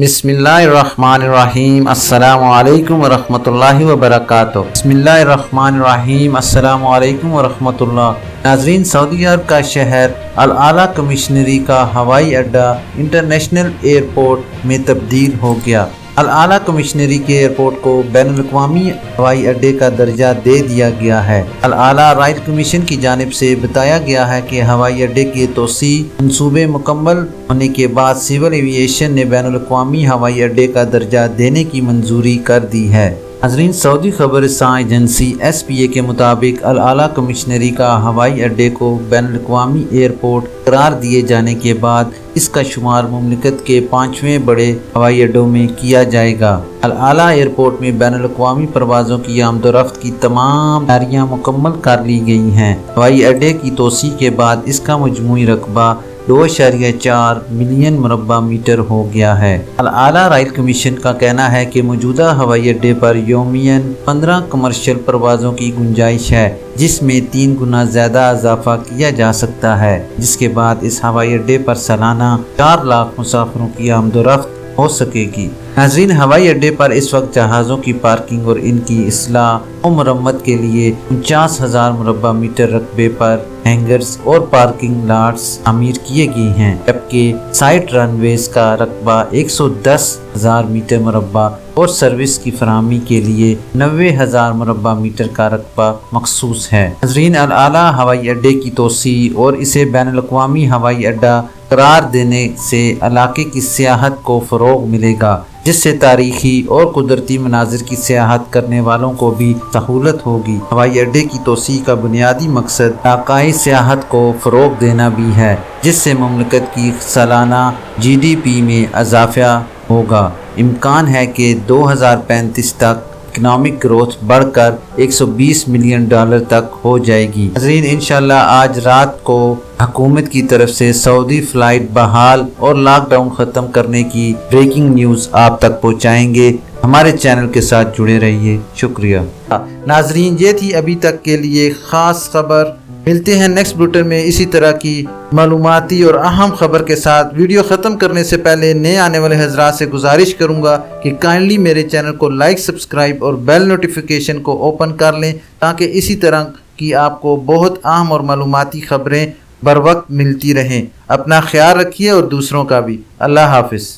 بسم اللہ الرحمن الرحیم السلام علیکم ورحمۃ اللہ وبرکاتہ۔ بسم اللہ الرحمن الرحیم السلام علیکم ورحمۃ اللہ۔ ناظرین، سعودی عرب کا شہر الاعلیٰ کمشنری کا ہوائی اڈہ انٹرنیشنل ایئرپورٹ میں تبدیل ہو گیا۔ الاعلیٰ کمشنری کے ایئرپورٹ کو بین الاقوامی ہوائی اڈے کا درجہ دے دیا گیا ہے۔ الاعلیٰ رائل کمیشن کی جانب سے بتایا گیا ہے کہ ہوائی اڈے کی توسیع منصوبے مکمل ہونے کے بعد سول ایویشن نے بین الاقوامی ہوائی اڈے کا درجہ دینے کی منظوری کر دی ہے۔ ناظرین، سعودی خبر رساں ایجنسی SPA کے مطابق الاعلیٰ کمشنری کا ہوائی اڈے کو بین الاقوامی ایئرپورٹ قرار دیے جانے کے بعد اس کا شمار مملکت کے 5ویں بڑے ہوائی اڈوں میں کیا جائے گا۔ الاعلیٰ ایئرپورٹ میں بین الاقوامی پروازوں کی آمد و رفت کی تمام تیاریاں مکمل کر لی گئی ہیں۔ ہوائی اڈے کی توسیع کے بعد اس کا مجموعی رقبہ 2.4 ملین مربع میٹر ہو گیا ہے۔ الاعلیٰ رائل کمیشن کا کہنا ہے کہ موجودہ ہوائی اڈے پر یومیاً 15 کمرشل پروازوں کی گنجائش ہے، جس میں 3 گنا زیادہ اضافہ کیا جا سکتا ہے، جس کے بعد اس ہوائی اڈے پر سالانہ 4 لاکھ مسافروں کی آمد و رفت ہو سکے گی۔ ناظرین، ہوائی اڈے پر اس وقت جہازوں کی پارکنگ اور ان کی اصلاح و مرمت کے لیے 49,000 مربع میٹر رقبے پر ہینگرز اور پارکنگ لاٹس تعمیر کیے گئے ہیں، جبکہ سائٹ رن ویز کا رقبہ 110,000 میٹر مربع اور سروس کی فراہمی کے لیے 90,000 مربع میٹر کا رقبہ مخصوص ہے۔ ناظرین، الاعلیٰ ہوائی اڈے کی توسیع اور اسے بین الاقوامی ہوائی اڈہ قرار دینے سے علاقے کی سیاحت کو فروغ ملے گا، جس سے تاریخی اور قدرتی مناظر کی سیاحت کرنے والوں کو بھی سہولت ہوگی۔ ہوائی اڈے کی توسیع کا بنیادی مقصد علاقائی سیاحت کو فروغ دینا بھی ہے، جس سے مملکت کی سالانہ GDP میں اضافہ ہوگا۔ امکان ہے کہ 2035 تک اکنامک گروتھ بڑھ کر $120 ملین تک ہو جائے گی۔ ناظرین، انشاءاللہ آج رات کو حکومت کی طرف سے سعودی فلائٹ بحال اور لاک ڈاؤن ختم کرنے کی بریکنگ نیوز آپ تک پہنچائیں گے۔ ہمارے چینل کے ساتھ جڑے رہیے۔ شکریہ۔ ناظرین، یہ تھی ابھی تک کے لیے خاص خبر۔ ملتے ہیں نیکسٹ بلیٹن میں اسی طرح کی معلوماتی اور اہم خبر کے ساتھ۔ ویڈیو ختم کرنے سے پہلے نئے آنے والے حضرات سے گزارش کروں گا کہ کائنڈلی میرے چینل کو لائک، سبسکرائب اور بیل نوٹیفیکیشن کو اوپن کر لیں، تاکہ اسی طرح کی آپ کو بہت اہم اور معلوماتی خبریں بر وقت ملتی رہیں۔ اپنا خیال رکھیے اور دوسروں کا بھی۔ اللہ حافظ۔